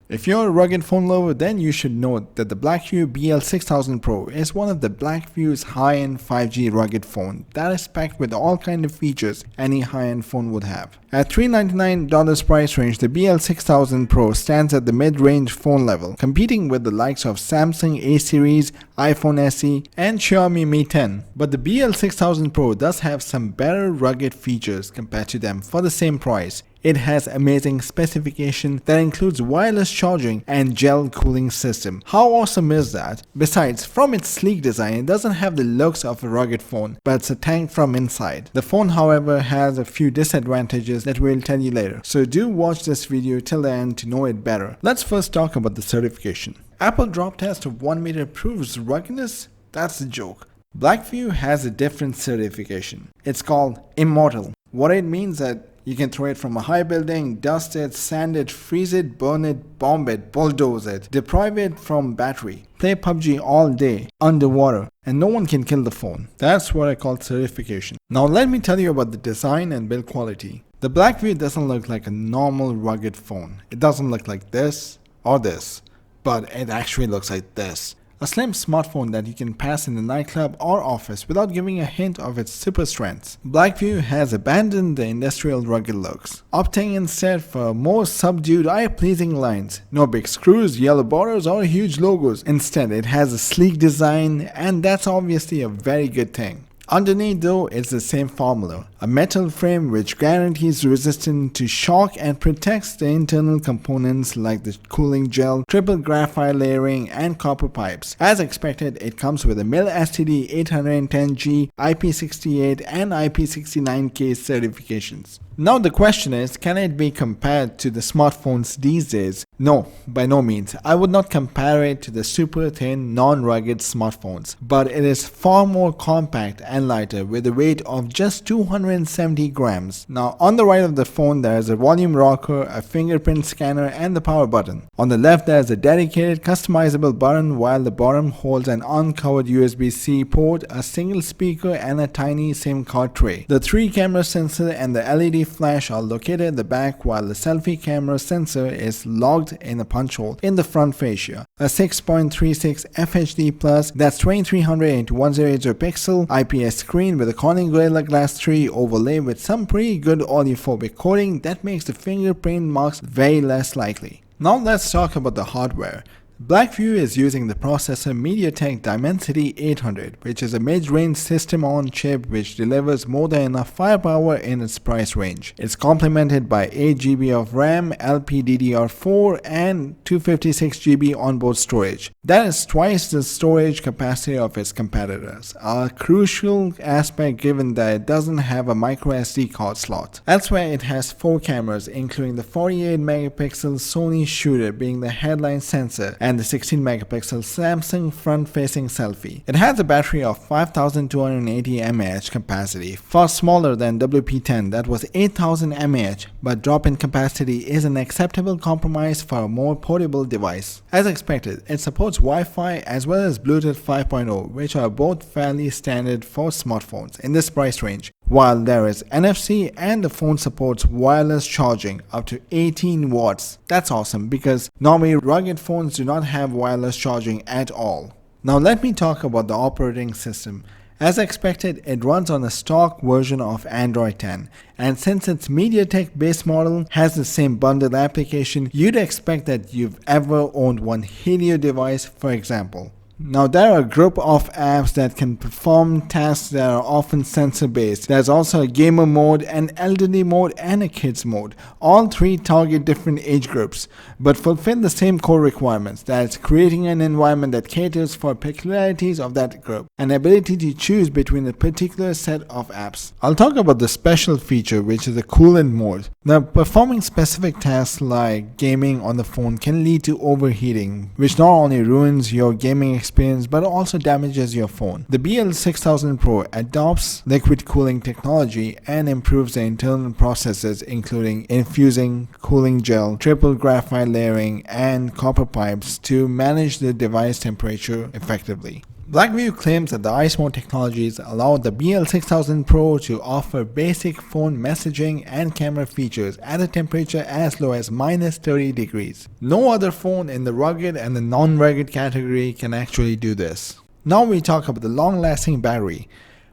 If you're a rugged phone lover, then you should know that the Blackview BL6000 Pro is one of the Blackview's high-end 5G rugged phone that is packed with all kind of features any high-end phone would have. At $399 price range, the BL6000 Pro stands at the mid-range phone level, competing with the likes of Samsung A series, iPhone SE, and Xiaomi Mi 10. But the BL6000 Pro does have some better rugged features compared to them for the same price. It has amazing specification that includes wireless charging and gel cooling system. How awesome is that? Besides, from its sleek design, it doesn't have the looks of a rugged phone, but it's a tank from inside. The phone, however, has a few disadvantages that we'll tell you later. So do watch this video till the end to know it better. Let's first talk about the certification. Apple drop test of 1 meter proves ruggedness? That's a joke. Blackview has a different certification. It's called Immortal. What it means that you can throw it from a high building, dust it, sand it, freeze it, burn it, bomb it, bulldoze it, deprive it from battery, play PUBG all day, underwater, and no one can kill the phone. That's what I call certification. Now let me tell you about the design and build quality. The Blackview doesn't look like a normal rugged phone. It doesn't look like this or this, but it actually looks like this. A slim smartphone that you can pass in the nightclub or office without giving a hint of its super strengths. Blackview has abandoned the industrial rugged looks, opting instead for more subdued eye-pleasing lines. No big screws, yellow borders or huge logos. Instead, it has a sleek design, and that's obviously a very good thing. Underneath though, it's the same formula. A metal frame which guarantees resistance to shock and protects the internal components like the cooling gel, triple graphite layering and copper pipes. As expected, it comes with a MIL STD 810G, IP68 and IP69K certifications. Now the question is, can it be compared to the smartphones these days? No, by no means. I would not compare it to the super thin, non-rugged smartphones. But it is far more compact and lighter with a weight of just 270 grams. Now on the right of the phone there is a volume rocker, a fingerprint scanner and the power button. On the left there is a dedicated customizable button, while the bottom holds an uncovered USB-C port, a single speaker and a tiny SIM card tray. The 3 camera sensor and the LED flash are located at the back, while the selfie camera sensor is logged in a punch hole in the front fascia. A 6.36 FHD plus, that's 2300 x 1080 pixel IPS screen with a Corning Gorilla Glass 3 overlay with some pretty good audiophobic coating that makes the fingerprint marks very less likely. Now let's talk about the hardware. Blackview is using the processor Mediatek Dimensity 800, which is a mid-range system-on-chip which delivers more than enough firepower in its price range. It's complemented by 8GB of RAM LPDDR4 and 256GB onboard storage. That is twice the storage capacity of its competitors, a crucial aspect given that it doesn't have a microSD card slot. Elsewhere, it has 4 cameras, including the 48MP Sony shooter being the headline sensor, and the 16MP Samsung front-facing selfie. It has a battery of 5280 mAh capacity, far smaller than WP10 that was 8000 mAh, but drop-in capacity is an acceptable compromise for a more portable device. As expected, it supports Wi-Fi as well as Bluetooth 5.0, which are both fairly standard for smartphones in this price range. While there is NFC and the phone supports wireless charging up to 18 watts. That's awesome because normally rugged phones do not have wireless charging at all. Now let me talk about the operating system. As expected, it runs on a stock version of Android 10, and since its Mediatek base model has the same bundled application, you'd expect that you've ever owned one Helio device, for example. Now there are a group of apps that can perform tasks that are often sensor based. There's also a gamer mode, an elderly mode and a kids mode. All 3 target different age groups but fulfill the same core requirements. That's creating an environment that caters for peculiarities of that group, an ability to choose between a particular set of apps. I'll talk about the special feature, which is a Coolant Mode. Now performing specific tasks like gaming on the phone can lead to overheating, which not only ruins your gaming experience but also damages your phone. The BL6000 Pro adopts liquid cooling technology and improves the internal processes, including infusing cooling gel, triple graphite layering and copper pipes to manage the device temperature effectively. Blackview claims that the ice mode technologies allow the BL6000 Pro to offer basic phone messaging and camera features at a temperature as low as -30 degrees. No other phone in the rugged and the non-rugged category can actually do this. Now we talk about the long-lasting battery.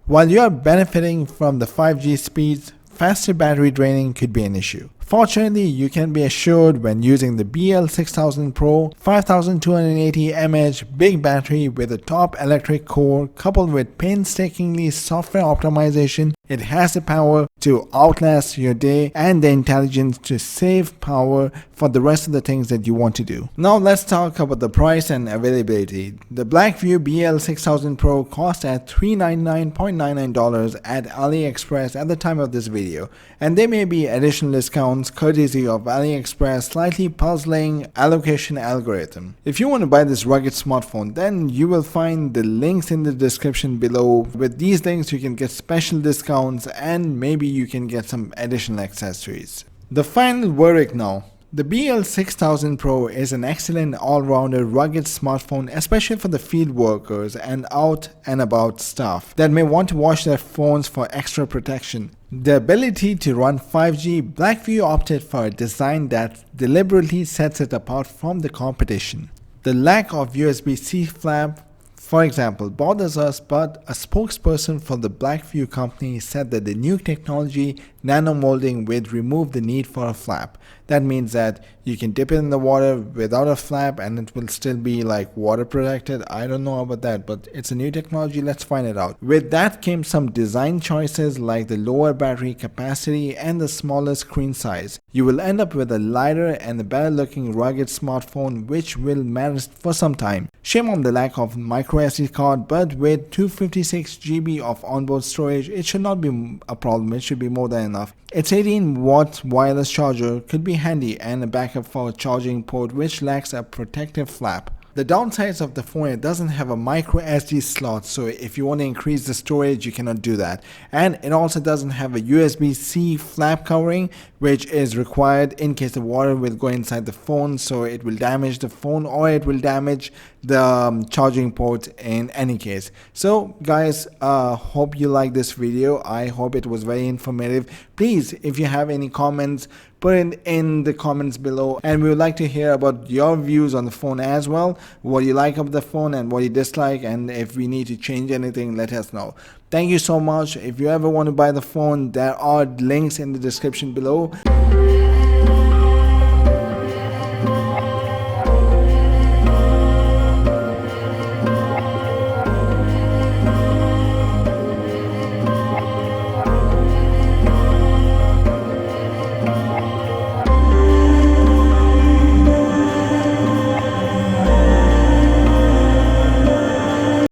While you are benefiting from the 5G speeds, faster battery draining could be an issue. Fortunately, you can be assured when using the BL6000 Pro 5280 mAh big battery with a top electric core coupled with painstakingly software optimization, it has the power to outlast your day and the intelligence to save power for the rest of the things that you want to do. Now let's talk about the price and availability. The Blackview BL6000 Pro cost at $399.99 at AliExpress at the time of this video, and there may be additional discounts courtesy of AliExpress slightly puzzling allocation algorithm. If you want to buy this rugged smartphone, then you will find the links in the description below. With these links you can get special discounts and maybe you can get some additional accessories. The final verdict now. The BL6000 Pro is an excellent all-rounder rugged smartphone, especially for the field workers and out and about staff that may want to wash their phones for extra protection. The ability to run 5G, Blackview opted for a design that deliberately sets it apart from the competition. The lack of USB-C flap, for example, bothers us, but a spokesperson for the Blackview company said that the new technology, nanomolding, would remove the need for a flap. That means that you can dip it in the water without a flap and it will still be like water protected. I don't know about that, but it's a new technology. Let's find it out. With that came some design choices like the lower battery capacity and the smaller screen size. You will end up with a lighter and a better looking rugged smartphone which will matter for some time. Shame on the lack of micro SD card, but with 256 GB of onboard storage, it should not be a problem. It should be more than enough. Its 18-watt wireless charger could be handy and a backup for a charging port which lacks a protective flap. The downsides of the phone, it doesn't have a micro SD slot, so if you want to increase the storage you cannot do that. And it also doesn't have a USB-C flap covering which is required in case the water will go inside the phone, so it will damage the phone or it will damage the charging port in any case. So guys, hope you like this video. I hope it was very informative. Please, if you have any comments, put it in the comments below, and we would like to hear about your views on the phone as well, what you like of the phone and what you dislike, and if we need to change anything, let us know. Thank you so much. If you ever want to buy the phone, there are links in the description below.